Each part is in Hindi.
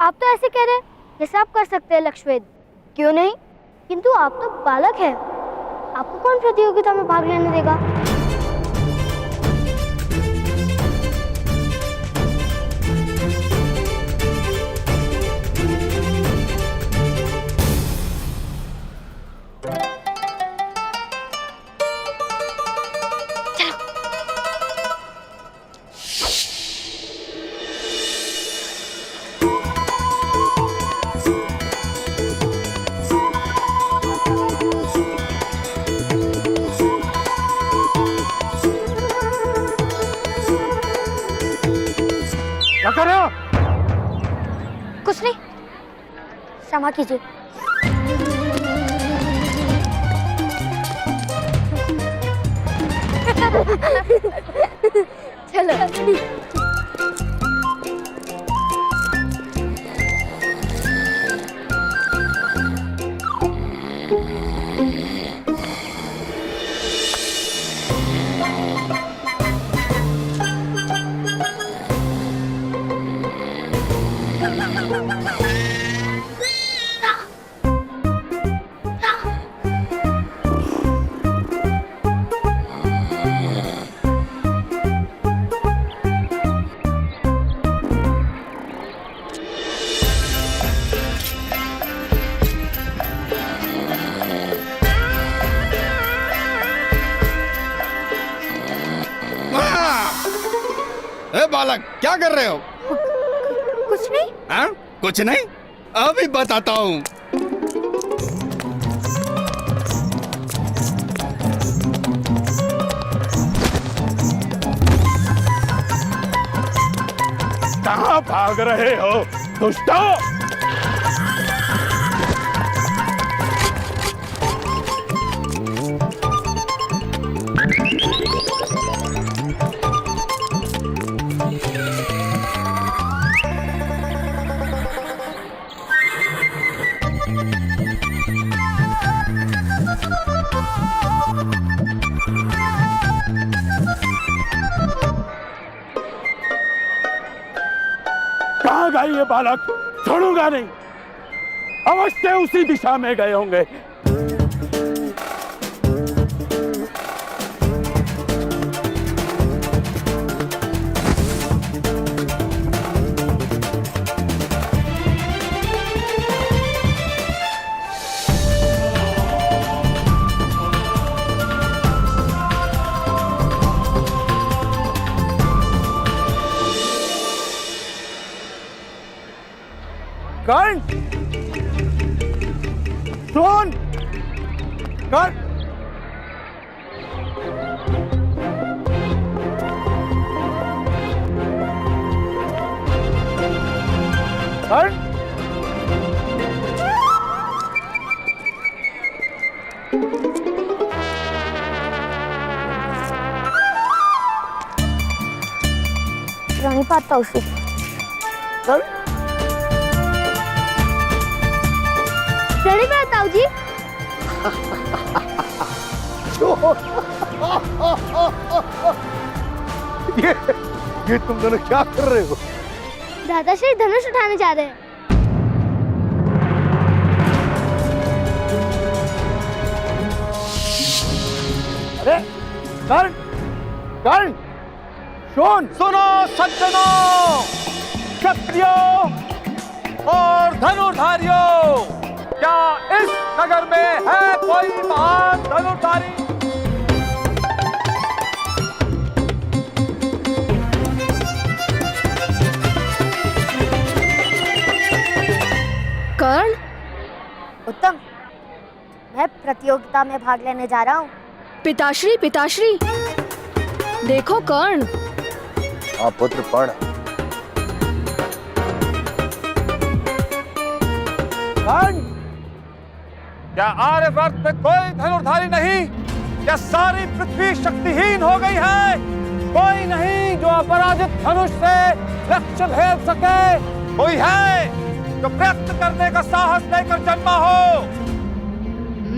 आप तो ऐसे कह रहे हैं जैसे आप कर सकते हैं लक्ष्वेद। क्यों नहीं? किंतु आप तो बालक हैं, आपको कौन प्रतियोगिता में भाग लेने देगा? क्या कर रहे हो? कुछ नहीं, क्षमा कीजिए। चलो। ए बालक, क्या कर रहे हो? कुछ नहीं। हाँ? कुछ नहीं? अभी बताता हूँ। कहाँ भाग रहे हो दुष्टों? कहाँ गए ये बालक? छोड़ूंगा नहीं, अवश्य उसी दिशा में गए होंगे। कर्ण, सुन, कर्ण, कर्ण, रानी पाता उसी। कर्ण, रेडी में ताऊ जी। ये तुम दोनों क्या कर रहे हो? दादाश्री धनुष उठाने जा रहे हैं। अरे कर्ण, कर्ण, सुनो सज्जनों, क्षत्रियों और धनुर्धारियों, क्या इस नगर में है कोई महान धनुर्धारी? कर्ण, उत्तम, मैं प्रतियोगिता में भाग लेने जा रहा हूँ। पिताश्री, पिताश्री, देखो कर्ण। हाँ पुत्र, पढ़। कर्ण, क्या आर्यवर्त में कोई धनुर्धारी नहीं? क्या सारी पृथ्वी शक्तिहीन हो गई है? कोई नहीं जो अपराजित धनुष से लक्ष्य भेद सके? कोई है जो प्रयत्न करने का साहस लेकर जन्मा हो?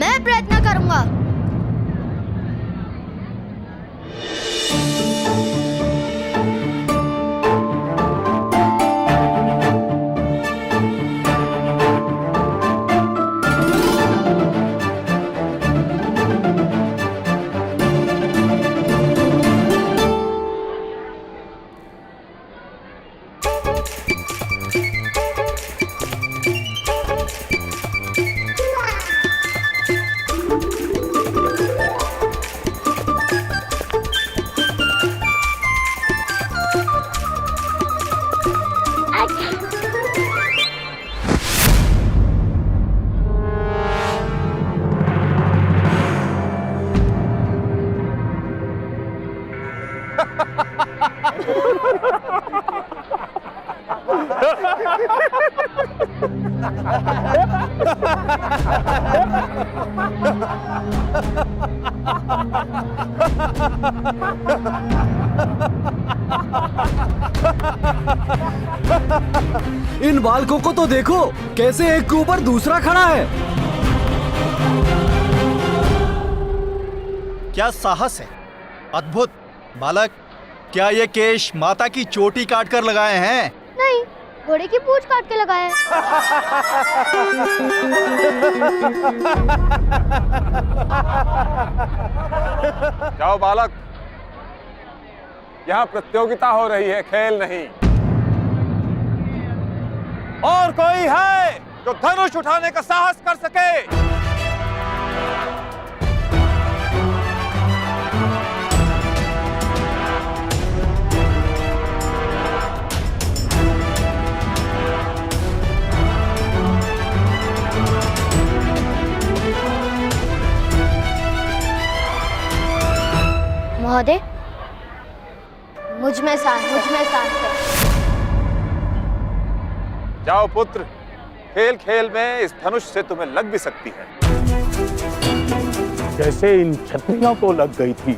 मैं प्रयत्न करूंगा। इन बालकों को तो देखो, कैसे एक के ऊपर दूसरा खड़ा है। क्या साहस है, अद्भुत। बालक, क्या ये केश माता की चोटी काट कर लगाए हैं? नहीं, घोड़े की पूंछ काट के लगाया है। जाओ बालक, यहाँ प्रतियोगिता हो रही है, खेल नहीं। और कोई है जो धनुष उठाने का साहस कर सके? महोदय, मुझ में साहस है। जाओ पुत्र, खेल खेल में इस धनुष से तुम्हें लग भी सकती है, जैसे इन छतरियों को लग गई थी।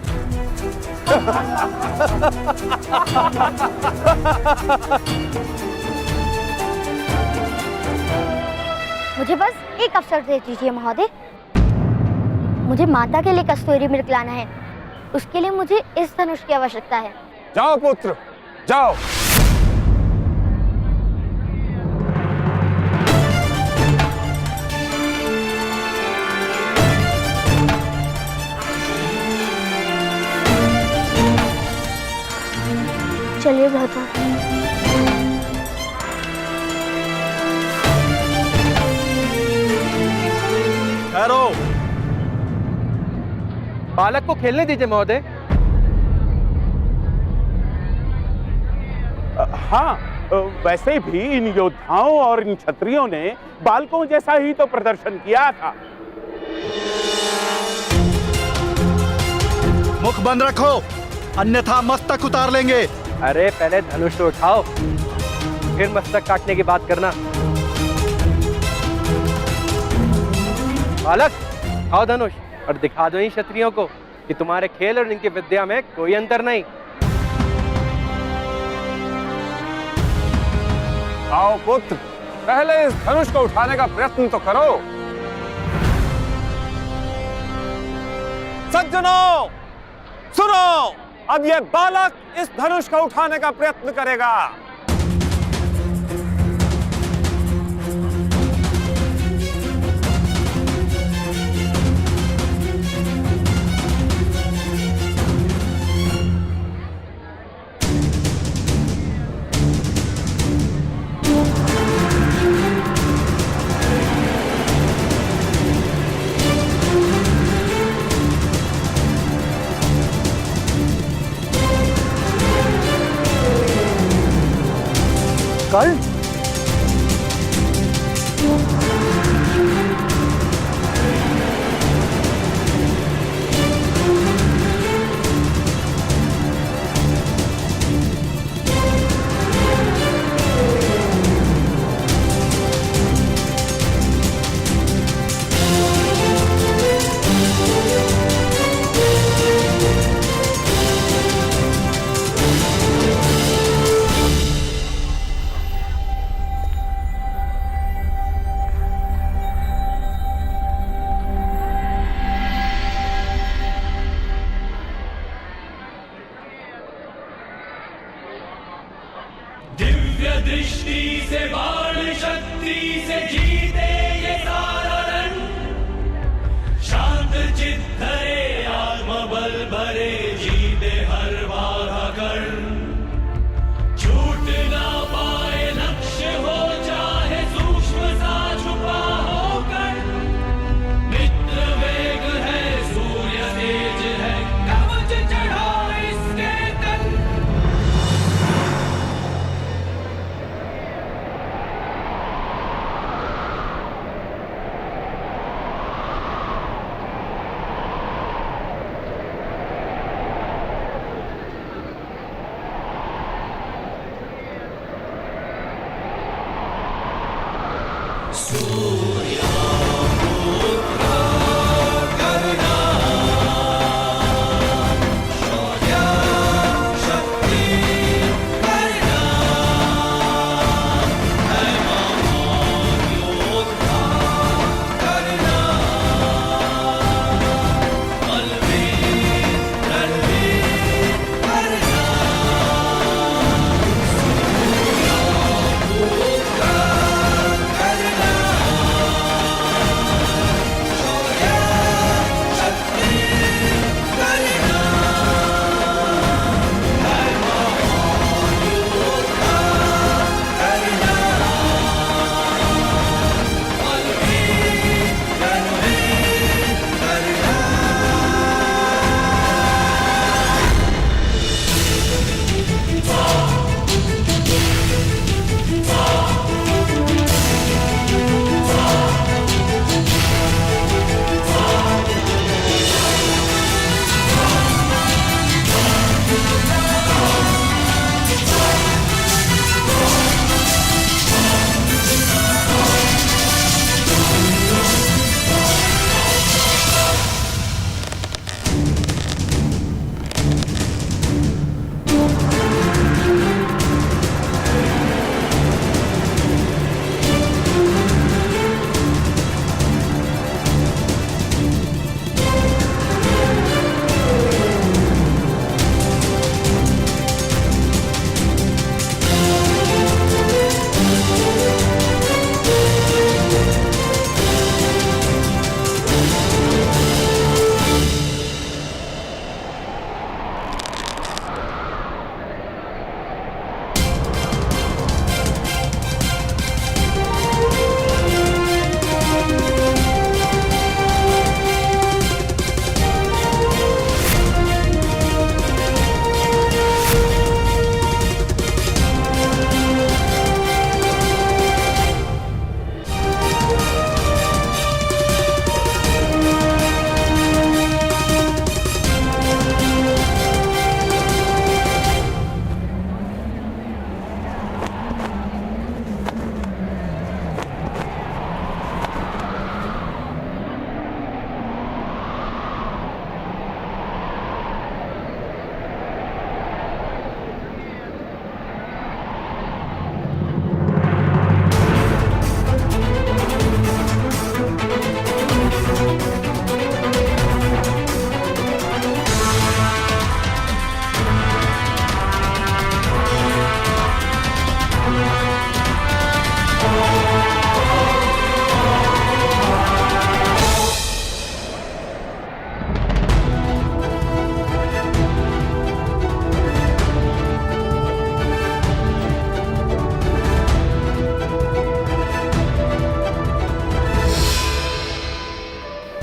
मुझे बस एक अवसर दे दीजिए महोदय। मुझे माता के लिए कस्तूरी मृग लाना है, उसके लिए मुझे इस धनुष की आवश्यकता है। जाओ पुत्र, जाओ। चलिए भ्राता। ठहरो। बालक को खेलने दीजिए महोदय। हाँ, वैसे भी इन योद्धाओं और इन क्षत्रियों ने बालकों जैसा ही तो प्रदर्शन किया था। मुख बंद रखो, अन्यथा मस्तक उतार लेंगे। अरे पहले धनुष तो उठाओ, फिर मस्तक काटने की बात करना। बालक, उठाओ धनुष और दिखा दो इन क्षत्रियों को कि तुम्हारे खेल और इनकी विद्या में कोई अंतर नहीं। आओ पुत्र, पहले इस धनुष को उठाने का प्रयत्न तो करो। सज्जनों, सुनो, अब यह बालक इस धनुष को उठाने का प्रयत्न करेगा। कर्ण, दिव्य दृष्टि से बाण शक्ति से जीते ये सारा रण, शांत चित्त धरे आत्मबल भरे जीते हर बाधा कर्ण, छूट ना पाए लक्ष्य हो चाहे सूक्ष्म सा छुपा हो कर्ण, मित्र वेग है सूर्य तेज है कवच चढ़ा इसके तन।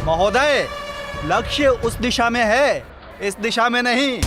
महोदय, लक्ष्य उस दिशा में है, इस दिशा में नहीं।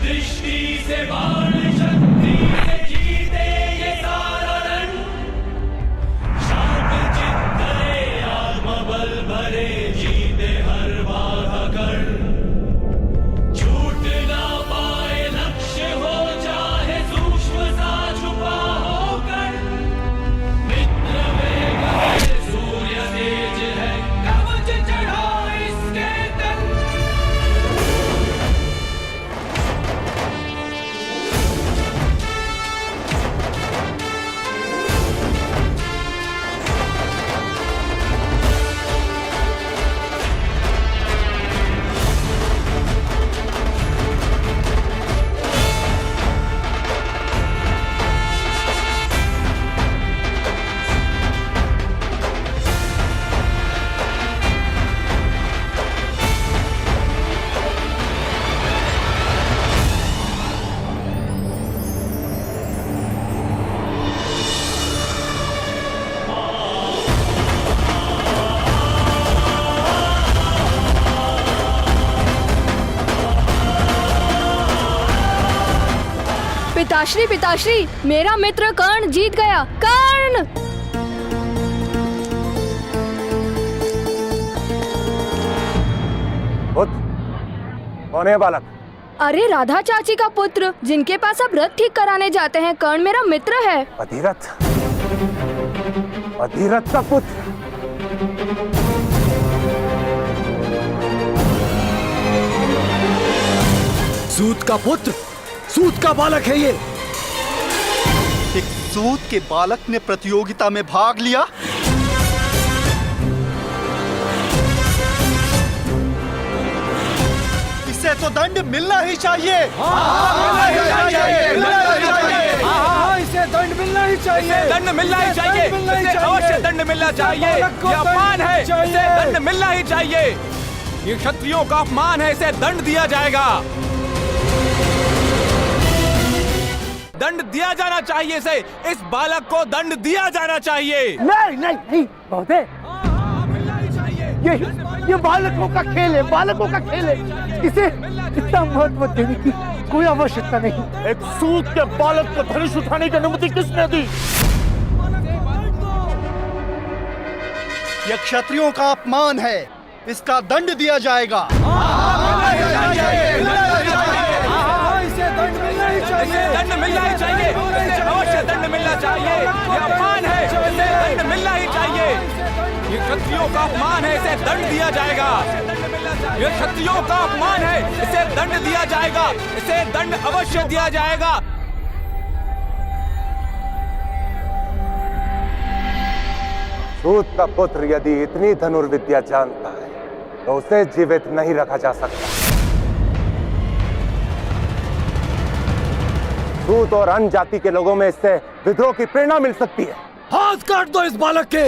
दृष्टि से बाण शक्ति से जीते ये सारा रण, शांत चित्त धरे आत्मबल भरे जीते हर बाधा कण, छूट ना पाए लक्ष्य हो चाहे सूक्ष्म सा छुपा हो कण, मित्र वेग है सूर्य तेज है कवच चढ़ा इसके तन। पिताश्री पिताश्री, मेरा मित्र कर्ण जीत गया। कर्ण! कौन है बालक? अरे राधा चाची का पुत्र, जिनके पास अब रथ ठीक कराने जाते हैं। कर्ण मेरा मित्र है। अधिरथ, अधिरथ का पुत्र। सूत का पुत्र, सूत का बालक है ये। एक सूत के बालक ने प्रतियोगिता में भाग लिया। इसे तो दंड मिलना ही चाहिए। इसे दंड मिलना ही चाहिए। दंड मिलना ही चाहिए। इसे अवश्य दंड मिलना चाहिए। ये अपमान है, इसे दंड मिलना ही चाहिए। ये क्षत्रियों का अपमान है, इसे दंड दिया जाएगा। दंड दिया जाना चाहिए इसे। इस बालक को दंड दिया जाना चाहिए। नहीं नहीं नहीं महोदय, ये बालकों का खेल है, बालकों का खेल है। इसे इतना महत्व देने की कोई आवश्यकता नहीं। एक सूत के बालक को धनुष उठाने की अनुमति किसने दी? यह क्षत्रियों का अपमान है, इसका दंड दिया जाएगा। इसे दंड मिलना ही चाहिए। दंड मिलना ही चाहिए। इसे अवश्य दंड मिलना चाहिए। ये अपमान है, इसे दंड मिलना ही चाहिए। ये क्षत्रियों का अपमान है, इसे दंड दिया जाएगा। ये क्षत्रियों का अपमान है, इसे दंड दिया जाएगा। इसे दंड अवश्य दिया जाएगा। सूत का पुत्र यदि इतनी धनुर्विद्या जानता है तो उसे जीवित नहीं रखा जा सकता। सूत और अन्य जाति के लोगों में इससे विद्रोह की प्रेरणा मिल सकती है। हाथ काट दो इस बालक के।